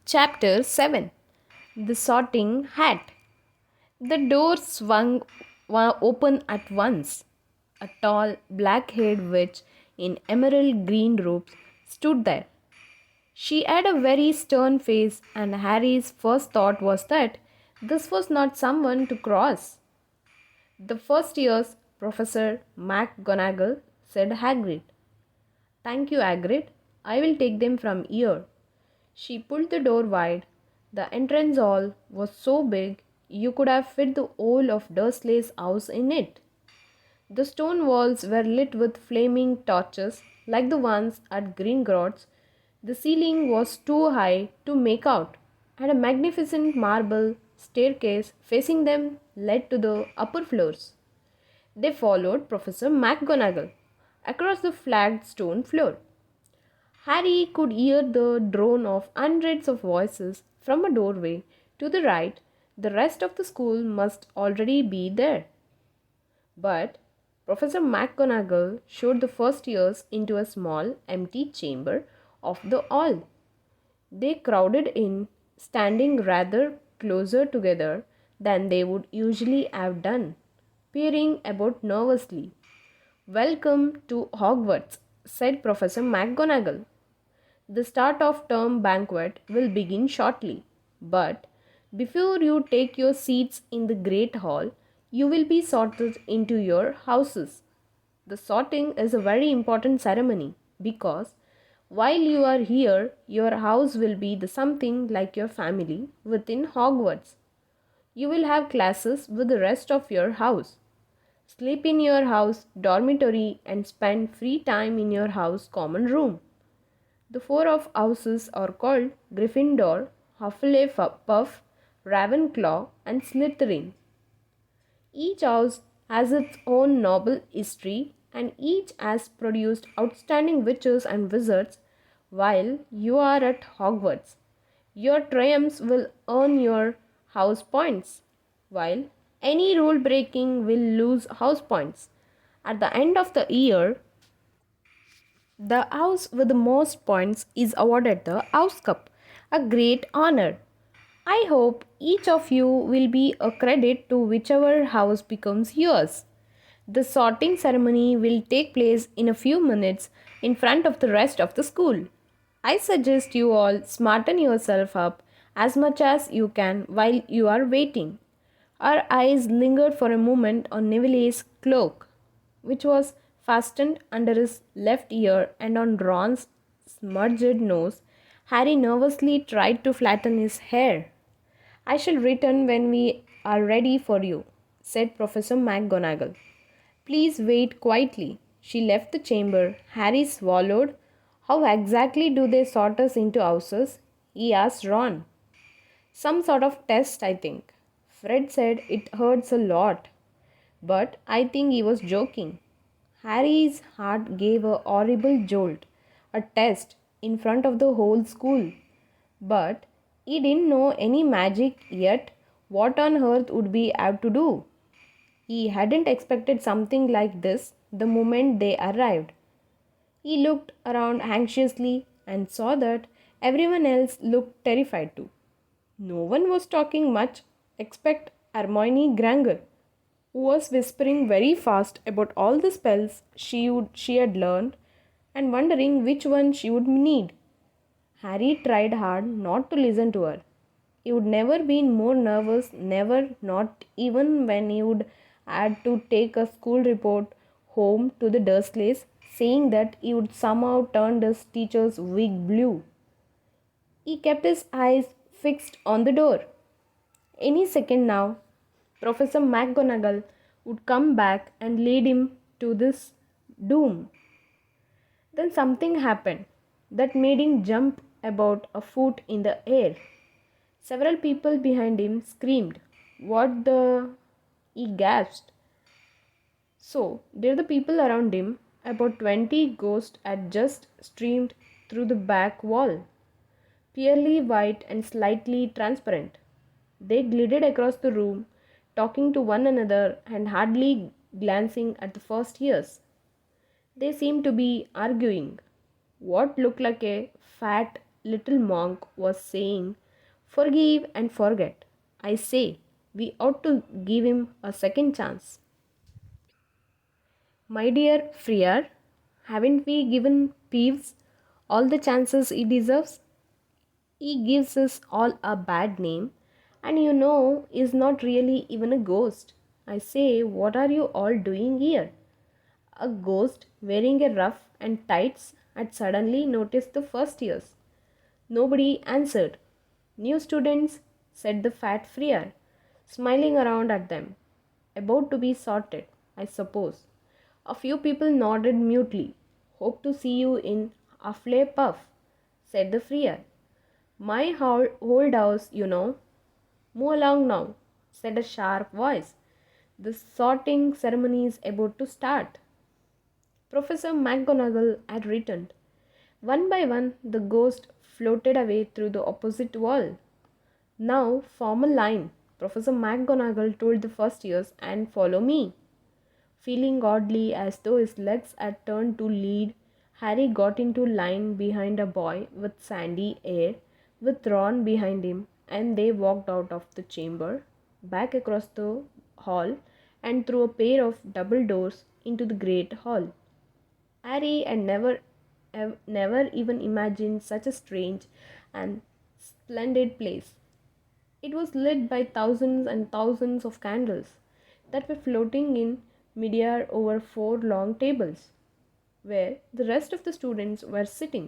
Chapter 7. The Sorting Hat. The door swung open at once. A tall, black haired witch in emerald green robes stood there. She had a very stern face, and Harry's first thought was that this was not someone to cross. The first year's Professor McGonagall, said Hagrid. Thank you, Hagrid. I will take them from here. She pulled the door wide. The entrance hall was so big you could have fit the whole of Dursley's house in it. The stone walls were lit with flaming torches like the ones at Gringotts. The ceiling was too high to make out, and a magnificent marble staircase facing them led to the upper floors. They followed Professor McGonagall across the flagged stone floor. Harry could hear the drone of hundreds of voices from a doorway to the right. The rest of the school must already be there. But Professor McGonagall showed the first years into a small, empty chamber of the hall. They crowded in, standing rather closer together than they would usually have done, peering about nervously. Welcome to Hogwarts, said Professor McGonagall. The start of term banquet will begin shortly, but before you take your seats in the Great Hall, you will be sorted into your houses. The sorting is a very important ceremony because while you are here, your house will be the something like your family within Hogwarts. You will have classes with the rest of your house, sleep in your house dormitory, and spend free time in your house common room. The four of houses are called Gryffindor, Hufflepuff, Ravenclaw, and Slytherin. Each house has its own noble history, and each has produced outstanding witches and wizards. While you are at Hogwarts, your triumphs will earn your house points, while any rule breaking will lose house points. At the end of the year, the house with the most points is awarded the House Cup, a great honor. I hope each of you will be a credit to whichever house becomes yours. The sorting ceremony will take place in a few minutes in front of the rest of the school. I suggest you all smarten yourself up as much as you can while you are waiting. Our eyes lingered for a moment on Neville's cloak, which was fastened under his left ear, and on Ron's smudged nose. Harry nervously tried to flatten his hair. I shall return when we are ready for you, said Professor McGonagall. Please wait quietly. She left the chamber. Harry swallowed. How exactly do they sort us into houses? He asked Ron. Some sort of test, I think. Fred said it hurts a lot. But I think he was joking. Harry's heart gave a horrible jolt. A test in front of the whole school. But he didn't know any magic yet. What on earth would we have to do? He hadn't expected something like this the moment they arrived. He looked around anxiously and saw that everyone else looked terrified too. No one was talking much except Hermione Granger, who was whispering very fast about all the spells she had learned and wondering which one she would need. Harry tried hard not to listen to her. He would never been more nervous, never, not even when he would had to take a school report home to the Dursleys, saying that he would somehow turn his teacher's wig blue. He kept his eyes fixed on the door. Any second now, Professor McGonagall would come back and lead him to this doom. Then something happened that made him jump about a foot in the air. Several people behind him screamed. What the? He gasped. So did the people around him. About 20 ghosts had just streamed through the back wall, purely white and slightly transparent. They glided across the room, talking to one another and hardly glancing at the first years. They seemed to be arguing. What looked like a fat little monk was saying, "Forgive and forget." I say, we ought to give him a second chance. My dear Friar, haven't we given Peeves all the chances he deserves? He gives us all a bad name, and is not really even a ghost. I say, what are you all doing here? A ghost wearing a ruff and tights had suddenly noticed the first years. Nobody answered. "New students," said the fat friar, smiling around at them. "About to be sorted, I suppose." A few people nodded mutely. "Hope to see you in Hufflepuff," said the friar. "My old house, you know." "Move along now," said a sharp voice. "The sorting ceremony is about to start." Professor McGonagall had returned. One by one, the ghosts floated away through the opposite wall. "Now, form a line," Professor McGonagall told the first years, "and follow me." Feeling oddly as though his legs had turned to lead, Harry got into line behind a boy with sandy hair, with Ron behind him, and they walked out of the chamber, back across the hall, and through a pair of double doors into the great hall. Harry had never even imagined such a strange and splendid place. It was lit by thousands and thousands of candles that were floating in midair over four long tables, where the rest of the students were sitting.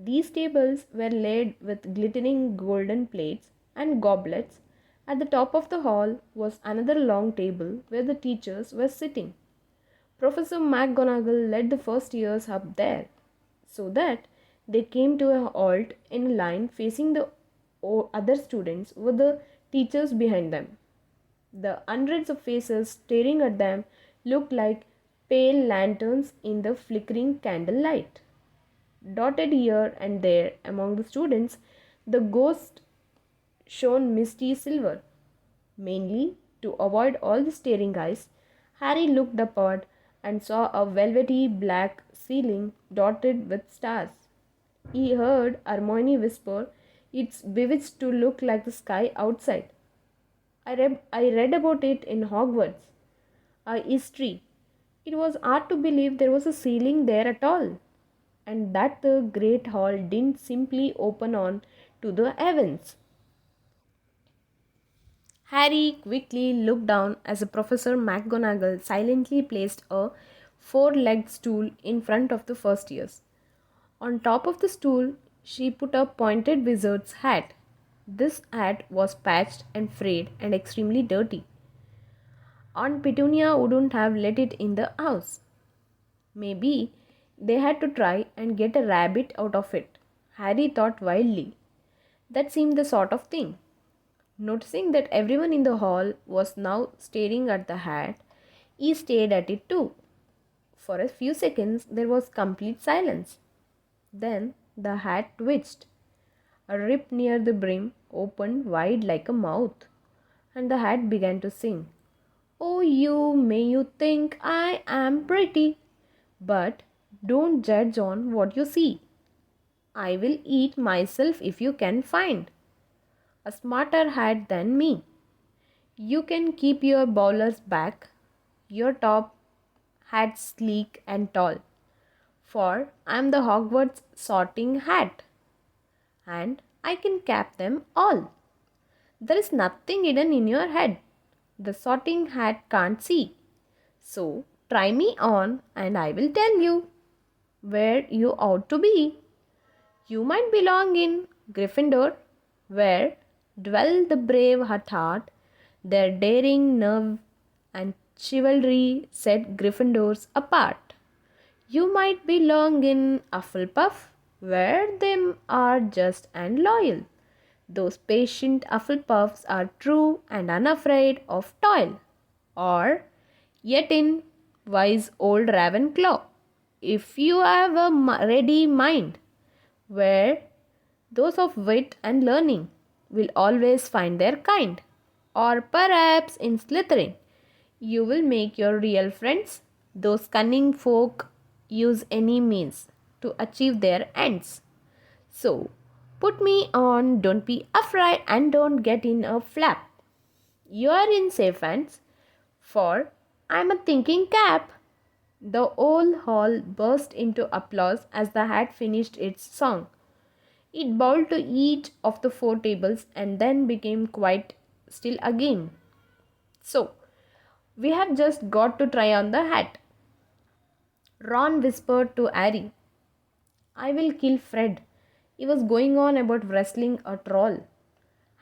These tables were laid with glittering golden plates and goblets. At the top of the hall was another long table where the teachers were sitting. Professor McGonagall led the first years up there, so that they came to a halt in a line facing the other students with the teachers behind them. The hundreds of faces staring at them looked like pale lanterns in the flickering candlelight. Dotted here and there among the students, the ghosts shone misty silver. Mainly to avoid all the staring eyes, Harry looked upward and saw a velvety black ceiling dotted with stars. He heard Hermione whisper, "It's bewitched to look like the sky outside." I read about it in Hogwarts, history. It was hard to believe there was a ceiling there at all, and that the great hall didn't simply open on to the heavens. Harry quickly looked down as Professor McGonagall silently placed a four-legged stool in front of the first years. On top of the stool, she put a pointed wizard's hat. This hat was patched and frayed and extremely dirty. Aunt Petunia wouldn't have let it in the house. Maybe they had to try and get a rabbit out of it. Harry thought wildly. That seemed the sort of thing. Noticing that everyone in the hall was now staring at the hat, he stared at it too. For a few seconds, there was complete silence. Then the hat twitched. A rip near the brim opened wide like a mouth, and the hat began to sing. "Oh, you think I am pretty, but don't judge on what you see. I will eat myself if you can find a smarter hat than me. You can keep your bowler's back, your top hat sleek and tall, for I am the Hogwarts sorting hat, and I can cap them all. There is nothing hidden in your head the sorting hat can't see. So try me on, and I will tell you where you ought to be. You might belong in Gryffindor, where dwell the brave at heart. Their daring nerve and chivalry set Gryffindors apart. You might belong in Hufflepuff, where they are just and loyal. Those patient Hufflepuffs are true and unafraid of toil. Or yet in wise old Ravenclaw, if you have a ready mind, where those of wit and learning will always find their kind. Or perhaps in Slytherin, you will make your real friends. Those cunning folk use any means to achieve their ends. So, Put me on, don't be afraid, and don't get in a flap. You are in safe hands, for I'm a thinking cap. The whole hall burst into applause as the hat finished its song. It bowed to each of the four tables and then became quite still again. So, we have just got to try on the hat. Ron whispered to Harry. I will kill Fred. He was going on about wrestling a troll.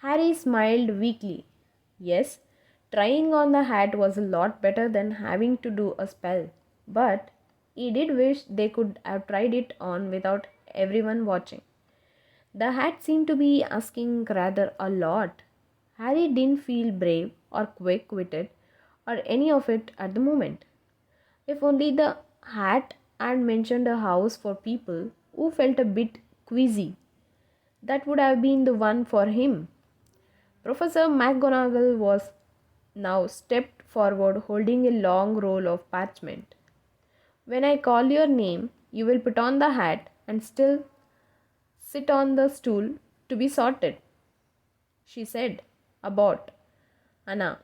Harry smiled weakly. Yes, trying on the hat was a lot better than having to do a spell, but he did wish they could have tried it on without everyone watching. The hat seemed to be asking rather a lot. Harry didn't feel brave or quick witted or any of it at the moment. If only the hat had mentioned a house for people who felt a bit queasy, that would have been the one for him. Professor McGonagall was now stepped forward holding a long roll of parchment. When I call your name, you will put on the hat and still sit on the stool to be sorted, she said. About Anna.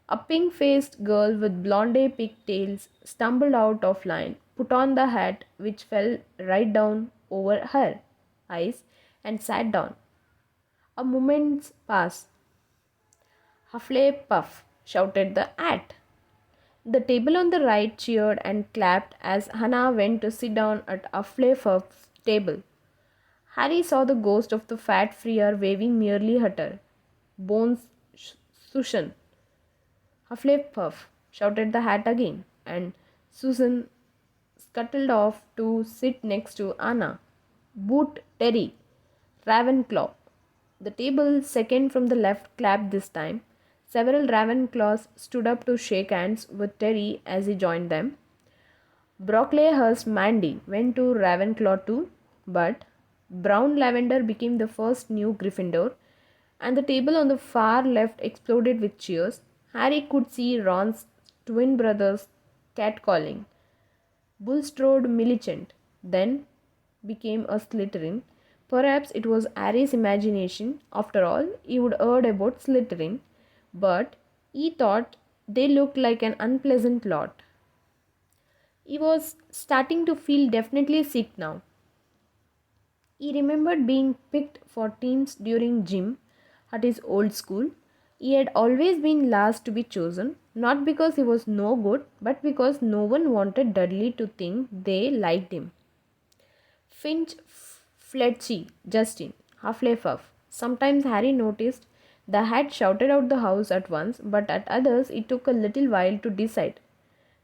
A pink faced girl with blonde pigtails stumbled out of line, put on the hat which fell right down over her eyes, and sat down. A moment's pass. Hufflepuff, shouted the hat. The table on the right cheered and clapped as Hannah went to sit down at Hufflepuff's table. Harry saw the ghost of the fat friar waving merely at her. Bones Susan. Hufflepuff, shouted the hat again, and Susan scuttled off to sit next to Anna. Boot Terry, Ravenclaw. The table, second from the left, clapped this time. Several Ravenclaws stood up to shake hands with Terry as he joined them. Brocklehurst Mandy went to Ravenclaw too, but Brown Lavender became the first new Gryffindor, and the table on the far left exploded with cheers. Harry could see Ron's twin brothers catcalling. Bulstrode Millicent then became a Slytherin. Perhaps it was Harry's imagination. After all, he would heard about Slytherin, but he thought they looked like an unpleasant lot. He was starting to feel definitely sick now. He remembered being picked for teams during gym at his old school. He had always been last to be chosen, not because he was no good, but because no one wanted Dudley to think they liked him. Finch Fletchy, Justin, Hufflepuff. Sometimes Harry noticed the hat shouted out the house at once, but at others it took a little while to decide.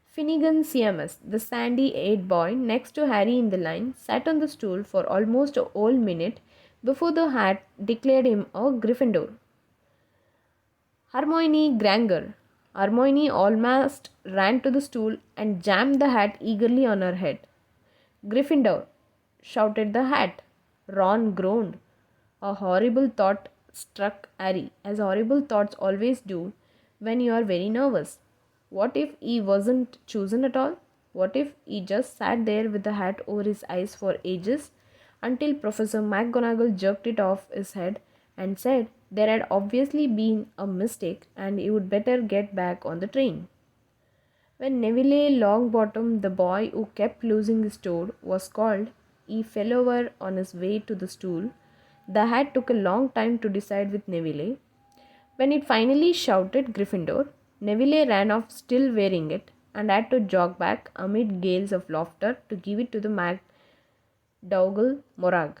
Finnegan Seamus, the sandy-eyed boy next to Harry in the line, sat on the stool for almost a whole minute before the hat declared him a Gryffindor. Hermione Granger. Hermione almost ran to the stool and jammed the hat eagerly on her head. Gryffindor, shouted the hat. Ron groaned. A horrible thought struck Harry, as horrible thoughts always do when you are very nervous. What if he wasn't chosen at all? What if he just sat there with the hat over his eyes for ages until Professor McGonagall jerked it off his head and said there had obviously been a mistake and he would better get back on the train? When Neville Longbottom, the boy who kept losing his toad, was called, he fell over on his way to the stool. The hat took a long time to decide with Neville. When it finally shouted Gryffindor, Neville ran off still wearing it and had to jog back amid gales of laughter to give it to the MacDougall Morag.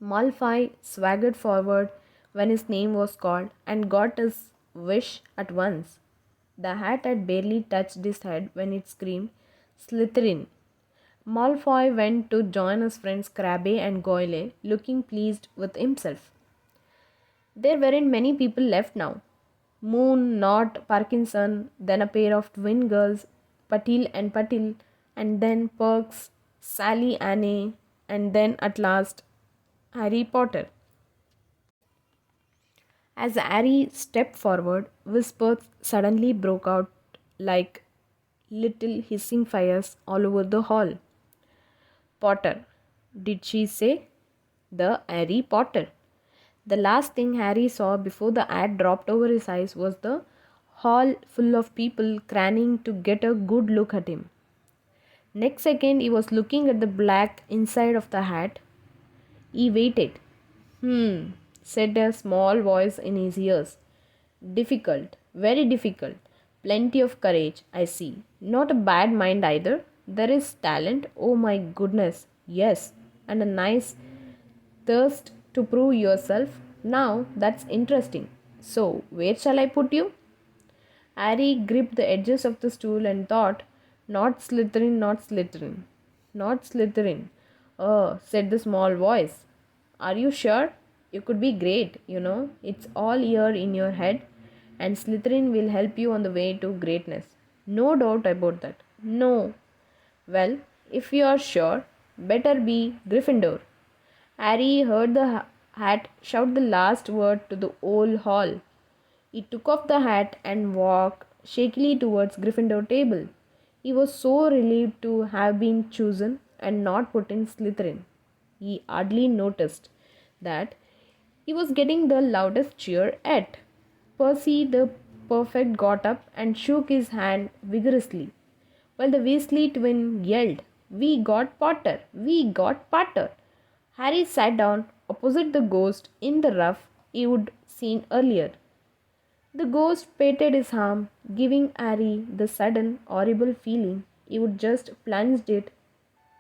Malfoy swaggered forward when his name was called and got his wish at once. The hat had barely touched his head when it screamed, Slytherin. Malfoy went to join his friends Crabbe and Goyle, looking pleased with himself. There weren't many people left now. Moon, Knott, Parkinson, then a pair of twin girls, Patil and Patil, and then Perks, Sally Anne, and then at last Harry Potter. As Harry stepped forward, whispers suddenly broke out like little hissing fires all over the hall. Potter, did she say? the Harry Potter. The last thing Harry saw before the ad dropped over his eyes was the hall full of people craning to get a good look at him. Next second, he was looking at the black inside of the hat. He waited. Said a small voice in his ears. Difficult, very difficult. Plenty of courage, I see. Not a bad mind either. There is talent, oh my goodness, yes. And a nice thirst to prove yourself. Now that's interesting. So, where shall I put you? Harry gripped the edges of the stool and thought, not Slytherin, not Slytherin. Not Slytherin. Oh, said the small voice. Are you sure? You could be great, you know. It's all here in your head, and Slytherin will help you on the way to greatness. No doubt about that. No. Well, if you are sure, better be Gryffindor. Harry heard the hat shout the last word to the whole hall. He took off the hat and walked shakily towards Gryffindor table. He was so relieved to have been chosen and not put in Slytherin. He hardly noticed that he was getting the loudest cheer yet. Percy the Perfect got up and shook his hand vigorously, while the Weasley twin yelled, "We got Potter! We got Potter!" Harry sat down opposite the ghost in the rough he would seen earlier. The ghost patted his arm, giving Harry the sudden horrible feeling he would just plunged it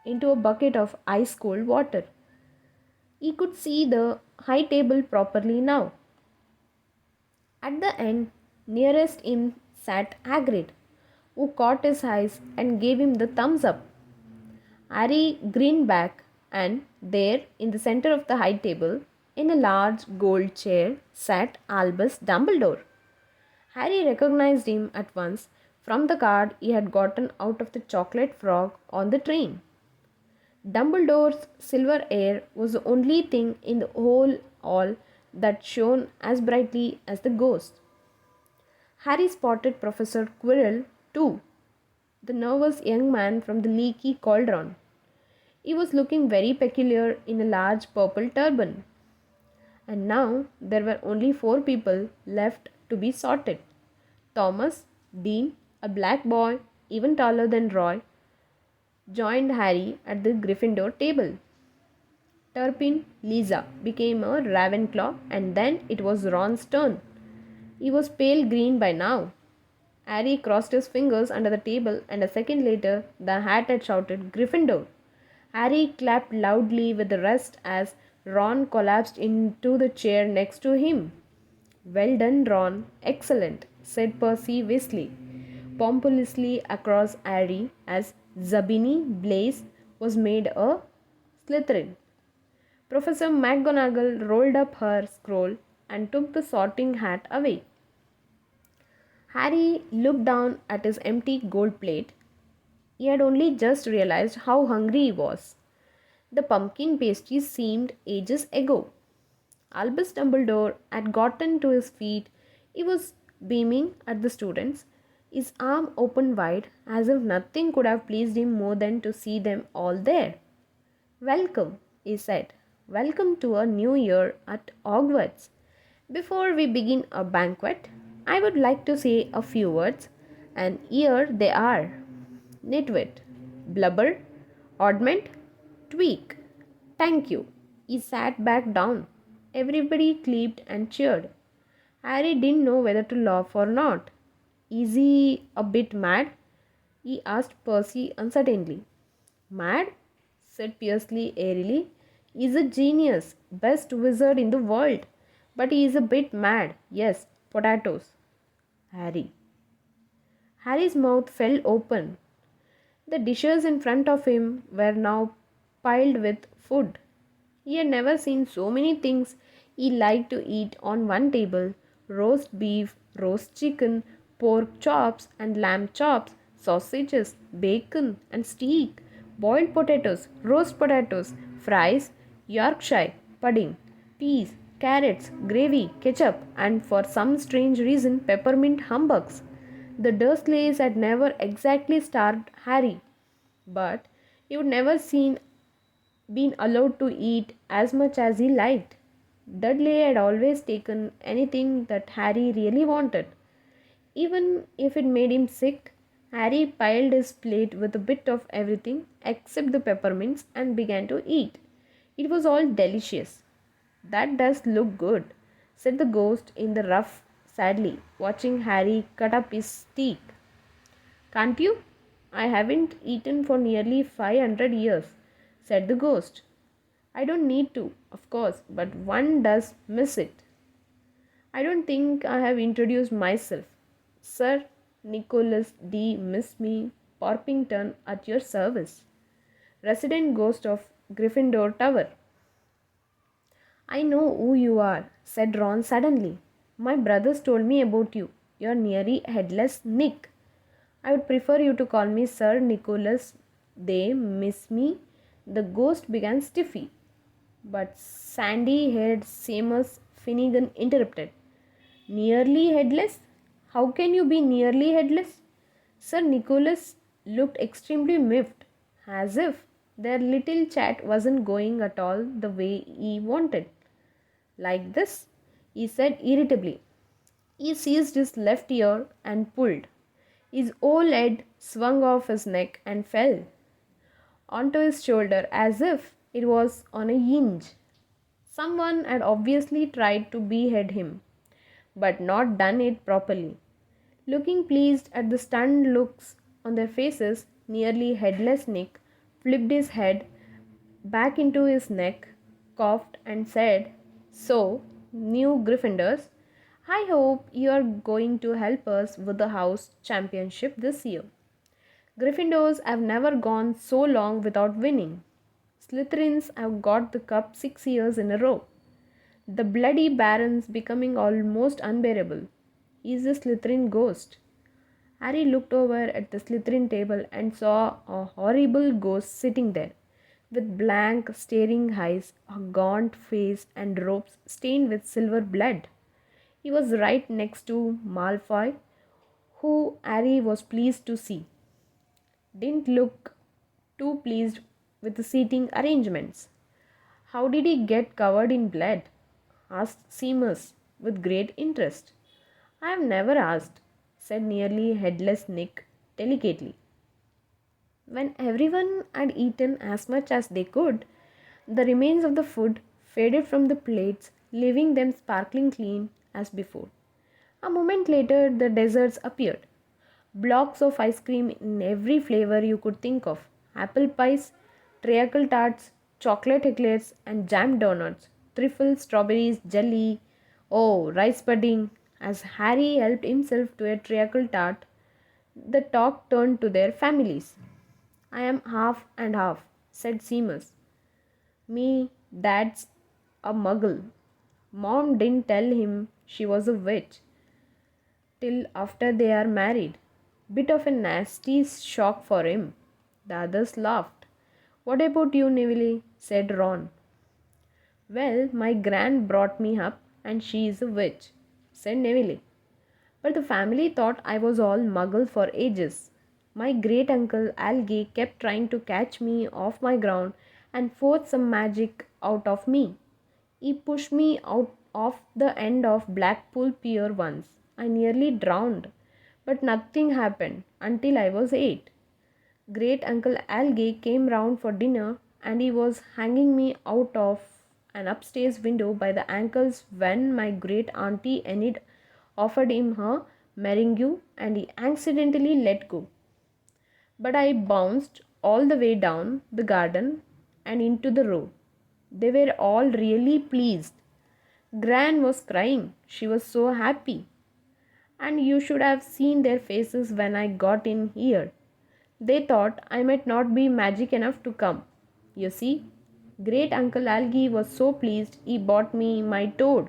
into a bucket of ice cold water. He could see the high table properly now. At the end, nearest him sat Hagrid, who caught his eyes and gave him the thumbs up. Harry grinned back, and there, in the center of the high table, in a large gold chair, sat Albus Dumbledore. Harry recognized him at once from the card he had gotten out of the chocolate frog on the train. Dumbledore's silver hair was the only thing in the whole hall that shone as brightly as the ghost. Harry spotted Professor Quirrell too, the nervous young man from the leaky cauldron. He was looking very peculiar in a large purple turban. And now there were only 4 people left to be sorted. Thomas, Dean, a black boy even taller than Roy, joined Harry at the Gryffindor table. Turpin Lisa became a Ravenclaw, and then it was Ron's turn. He was pale green by now. Harry crossed his fingers under the table, and a second later the hat had shouted Gryffindor. Harry clapped loudly with the rest as Ron collapsed into the chair next to him. "Well done, Ron. Excellent," said Percy Weasley pompously across Harry as Zabini Blaze was made a Slytherin. Professor McGonagall rolled up her scroll and took the sorting hat away. Harry looked down at his empty gold plate. He had only just realized how hungry he was. The pumpkin pastries seemed ages ago. Albus Dumbledore had gotten to his feet. He was beaming at the students, his arm open wide, as if nothing could have pleased him more than to see them all there. "Welcome," he said. "Welcome to a new year at Hogwarts. Before we begin our banquet, I would like to say a few words, and here they are. Nitwit, blubber, oddment, tweak. Thank you." He sat back down. Everybody clapped and cheered. Harry didn't know whether to laugh or not. "Is he a bit mad?" he asked Percy uncertainly. "Mad?" said Percy airily. "He's a genius, best wizard in the world. But he is a bit mad. Yes, potatoes." Harry's mouth fell open. The dishes in front of him were now piled with food. He had never seen so many things he liked to eat on one table: roast beef, roast chicken, pork chops and lamb chops, sausages, bacon and steak, boiled potatoes, roast potatoes, fries, Yorkshire pudding, peas, carrots, gravy, ketchup, and for some strange reason peppermint humbugs. The Dursleys had never exactly starved Harry, but he would never been allowed to eat as much as he liked. Dudley had always taken anything that Harry really wanted. Even if it made him sick, Harry piled his plate with a bit of everything except the peppermints and began to eat. It was all delicious. That does look good, said the ghost in the rough sadly, watching Harry cut up his steak. Can't you? I haven't eaten for nearly 500 years, said the ghost. I don't need to, of course, but one does miss it. I don't think I have introduced myself. Sir Nicholas D. Miss Me Porpington at your service. Resident ghost of Gryffindor Tower. I know who you are, said Ron suddenly. My brothers told me about you. You're nearly headless Nick. I would prefer you to call me Sir Nicholas. They miss me. The ghost began stiffly. But sandy haired Seamus Finnegan interrupted. Nearly headless? How can you be nearly headless? Sir Nicholas looked extremely miffed, as if their little chat wasn't going at all the way he wanted. Like this, he said irritably. He seized his left ear and pulled. His whole head swung off his neck and fell onto his shoulder as if it was on a hinge. Someone had obviously tried to behead him, but not done it properly. Looking pleased at the stunned looks on their faces, nearly headless Nick flipped his head back into his neck, coughed, and said, So, new Gryffindors, I hope you are going to help us with the house championship this year. Gryffindors have never gone so long without winning. Slytherins have got the cup 6 years in a row. The bloody Baron's becoming almost unbearable. He's a Slytherin ghost. Harry looked over at the Slytherin table and saw a horrible ghost sitting there, with blank, staring eyes, a gaunt face, and robes stained with silver blood. He was right next to Malfoy, who Harry was pleased to see. Didn't look too pleased with the seating arrangements. How did he get covered in blood? Asked Seamus with great interest. I have never asked, said nearly headless Nick delicately. When everyone had eaten as much as they could, the remains of the food faded from the plates, leaving them sparkling clean as before. A moment later, the desserts appeared. Blocks of ice cream in every flavor you could think of: apple pies, treacle tarts, chocolate eclairs, and jam donuts, trifle, strawberries, jelly, oh, rice pudding. As Harry helped himself to a treacle tart, the talk turned to their families. I am half and half, said Seamus. Me, dad's a muggle. Mom didn't tell him she was a witch till after they are married. Bit of a nasty shock for him. The others laughed. What about you, Neville? Said Ron. Well, my gran brought me up and she is a witch, said Neville. But the family thought I was all muggle for ages. My great uncle Algae kept trying to catch me off my ground and force some magic out of me. He pushed me out of the end of Blackpool Pier once. I nearly drowned, but nothing happened until I was 8. Great Uncle Algae came round for dinner and he was hanging me out of an upstairs window by the ankles when my great auntie Enid offered him her meringue and he accidentally let go. But I bounced all the way down the garden and into the road. They were all really pleased. Gran was crying. She was so happy. And you should have seen their faces when I got in here. They thought I might not be magic enough to come. You see, Great Uncle Algae was so pleased he bought me my toad.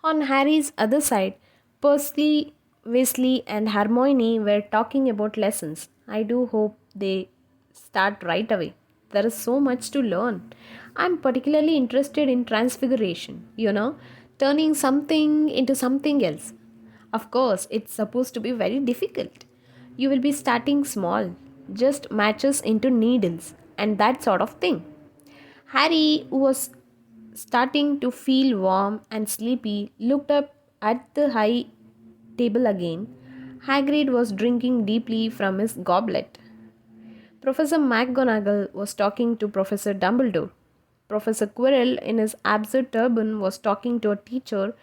On Harry's other side, Percy, Weasley, and Hermione were talking about lessons. I do hope they start right away. There is so much to learn. I'm particularly interested in transfiguration, turning something into something else. Of course, it's supposed to be very difficult. You will be starting small, just matches into needles, and that sort of thing. Harry, who was starting to feel warm and sleepy, looked up at the high table again. Hagrid was drinking deeply from his goblet. Professor McGonagall was talking to Professor Dumbledore. Professor Quirrell, in his absurd turban, was talking to a teacher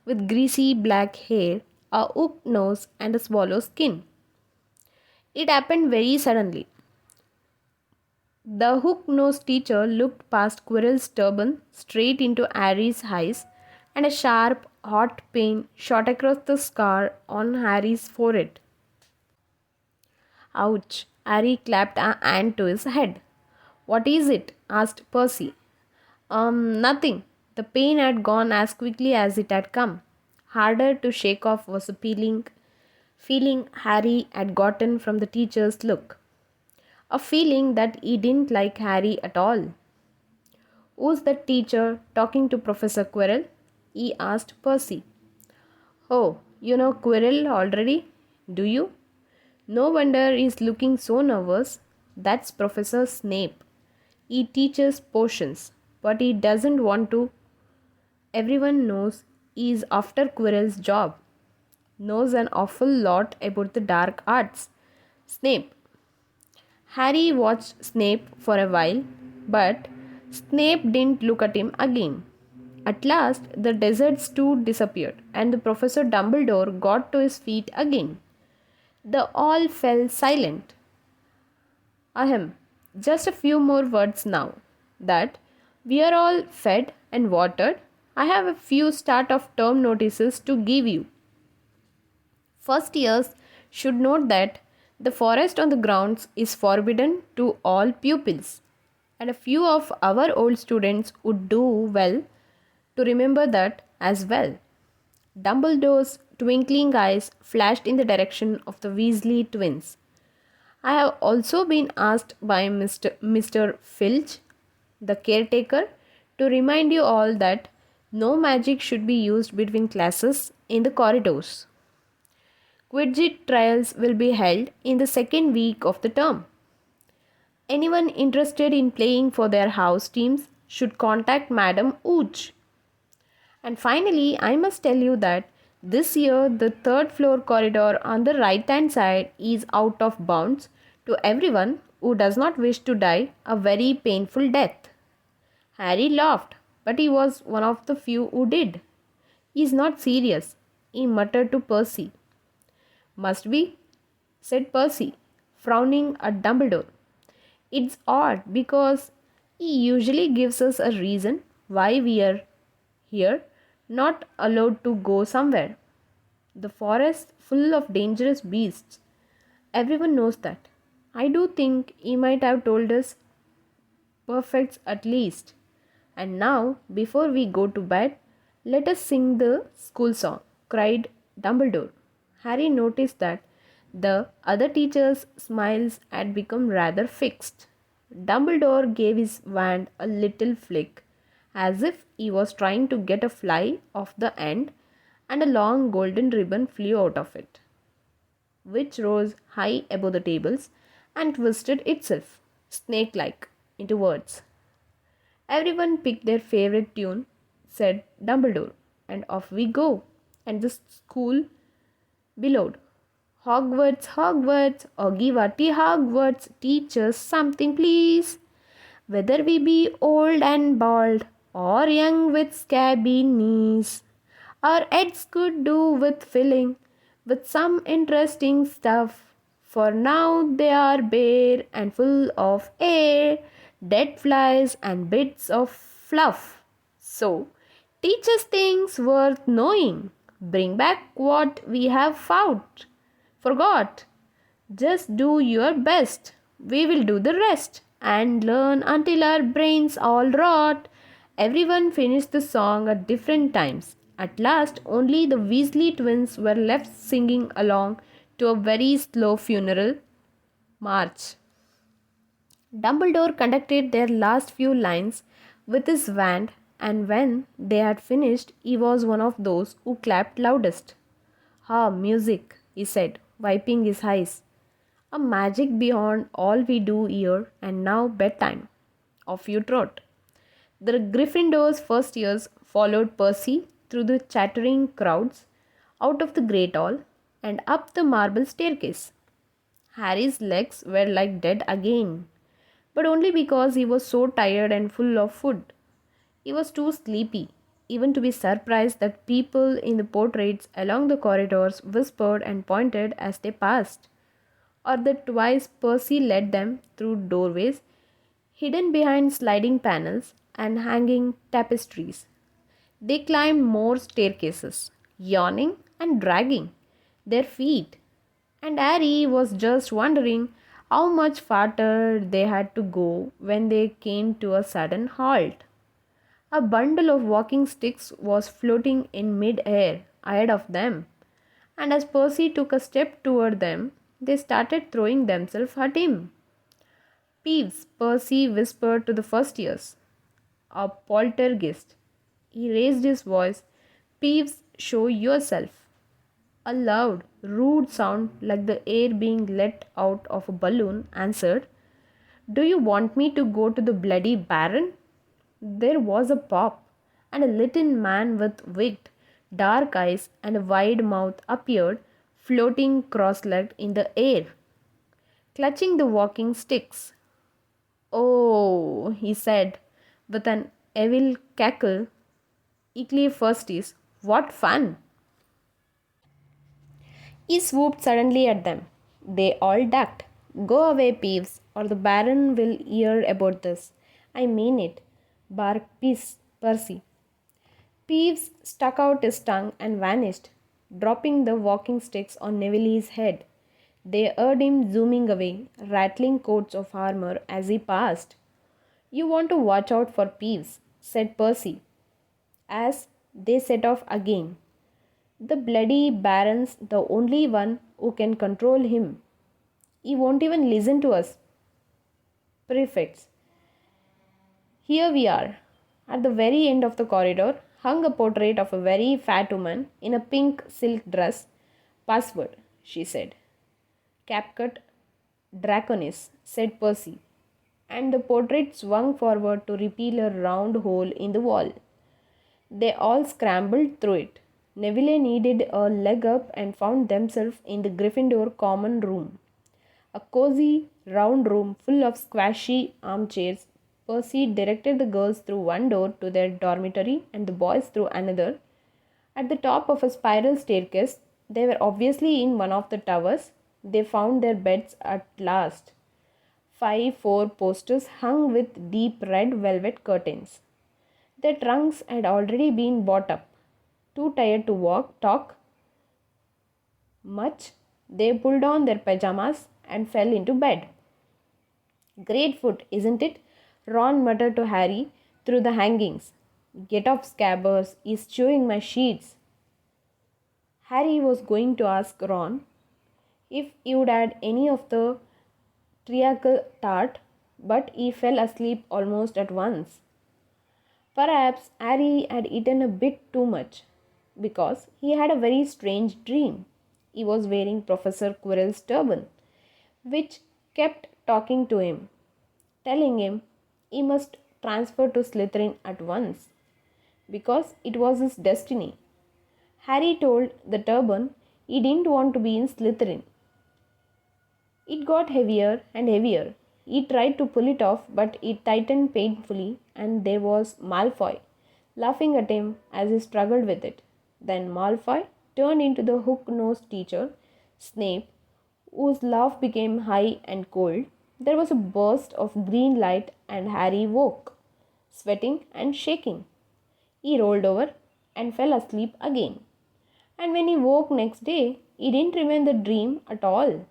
with greasy black hair, a hooked nose, and a swallow skin. It happened very suddenly. The hook-nosed teacher looked past Quirrell's turban straight into Harry's eyes, and a sharp, hot pain shot across the scar on Harry's forehead. Ouch! Harry clapped a hand to his head. What is it? Asked Percy. Nothing. The pain had gone as quickly as it had come. Harder to shake off was a feeling Harry had gotten from the teacher's look. A feeling that he didn't like Harry at all. Who's the teacher talking to Professor Quirrell? He asked Percy. Oh, you know Quirrell already? Do you? No wonder he's looking so nervous. That's Professor Snape. He teaches potions, but he doesn't want to. Everyone knows he's after Quirrell's job. Knows an awful lot about the dark arts. Snape. Harry watched Snape for a while, but Snape didn't look at him again. At last, the deserts too disappeared, and Professor Dumbledore got to his feet again. They all fell silent. Ahem, just a few more words now. That we are all fed and watered. I have a few start of term notices to give you. First years should note that the forest on the grounds is forbidden to all pupils, and a few of our old students would do well to remember that as well. Dumbledore's twinkling eyes flashed in the direction of the Weasley twins. I have also been asked by Mr. Filch, the caretaker, to remind you all that no magic should be used between classes in the corridors. Quidditch trials will be held in the second week of the term. Anyone interested in playing for their house teams should contact Madam Ooch. And finally, I must tell you that this year the third floor corridor on the right hand side is out of bounds to everyone who does not wish to die a very painful death. Harry laughed, but he was one of the few who did. He is not serious, he muttered to Percy. Must be, said Percy, frowning at Dumbledore. It's odd because he usually gives us a reason why we are here, not allowed to go somewhere. The forest full of dangerous beasts. Everyone knows that. I do think he might have told us perfects at least. And now, before we go to bed, let us sing the school song, cried Dumbledore. Harry noticed that the other teachers' smiles had become rather fixed. Dumbledore gave his wand a little flick, as if he was trying to get a fly off the end, and a long golden ribbon flew out of it, which rose high above the tables and twisted itself, snake-like, into words. Everyone picked their favorite tune, said Dumbledore, and off we go. And the school bellowed, Hogwarts, Hogwarts, Oggy Hogwarts, teach us something please. Whether we be old and bald, or young with scabby knees, our heads could do with filling with some interesting stuff. For now they are bare and full of air, dead flies and bits of fluff. So, teach us things worth knowing. Bring back what we have forgot. Just do your best. We will do the rest and learn until our brains all rot. Everyone finished the song at different times. At last, only the Weasley twins were left singing along to a very slow funeral march. Dumbledore conducted their last few lines with his wand, and when they had finished, he was one of those who clapped loudest. Ah, music, he said, wiping his eyes. A magic beyond all we do here, and now bedtime. Off you trot. The Gryffindor's first years followed Percy through the chattering crowds, out of the great hall, and up the marble staircase. Harry's legs were like dead again, but only because he was so tired and full of food. He was too sleepy even to be surprised that people in the portraits along the corridors whispered and pointed as they passed, or that twice Percy led them through doorways hidden behind sliding panels and hanging tapestries. They climbed more staircases, yawning and dragging their feet, and Harry was just wondering how much farther they had to go when they came to a sudden halt. A bundle of walking sticks was floating in mid-air ahead of them, and as Percy took a step toward them, they started throwing themselves at him. Peeves, Percy whispered to the first years. A poltergeist. He raised his voice. Peeves, show yourself. A loud, rude sound like the air being let out of a balloon answered, do you want me to go to the bloody baron? There was a pop, and a little man with wicked, dark eyes and a wide mouth appeared, floating cross legged in the air, clutching the walking sticks. Oh, he said with an evil cackle, Ecclefusties, what fun! He swooped suddenly at them. They all ducked. Go away, Peeves, or the Baron will hear about this. I mean it, barked Percy. Peeves stuck out his tongue and vanished, dropping the walking sticks on Neville's head. They heard him zooming away, rattling coats of armor as he passed. You want to watch out for Peeves, said Percy, as they set off again. The bloody Baron's the only one who can control him. He won't even listen to us. Prefects. Here we are. At the very end of the corridor hung a portrait of a very fat woman in a pink silk dress. Password, she said. Capcut Draconis, said Percy, and the portrait swung forward to reveal a round hole in the wall. They all scrambled through it. Neville needed a leg up and found themselves in the Gryffindor common room. A cozy, round room full of squashy armchairs. Percy directed the girls through one door to their dormitory and the boys through another. At the top of a spiral staircase, they were obviously in one of the towers. They found their beds at last. 5 4-posters hung with deep red velvet curtains. Their trunks had already been bought up. Too tired to talk much, they pulled on their pajamas and fell into bed. Great food, isn't it? Ron muttered to Harry through the hangings. Get off, Scabbers, he's chewing my sheets. Harry was going to ask Ron if he would add any of the treacle tart, but he fell asleep almost at once. Perhaps Harry had eaten a bit too much, because he had a very strange dream. He was wearing Professor Quirrell's turban, which kept talking to him, telling him he must transfer to Slytherin at once, because it was his destiny. Harry told the turban he didn't want to be in Slytherin. It got heavier and heavier. He tried to pull it off, but it tightened painfully, and there was Malfoy, laughing at him as he struggled with it. Then Malfoy turned into the hook-nosed teacher, Snape, whose laugh became high and cold. There was a burst of green light, and Harry woke, sweating and shaking. He rolled over and fell asleep again. And when he woke next day, he didn't remember the dream at all.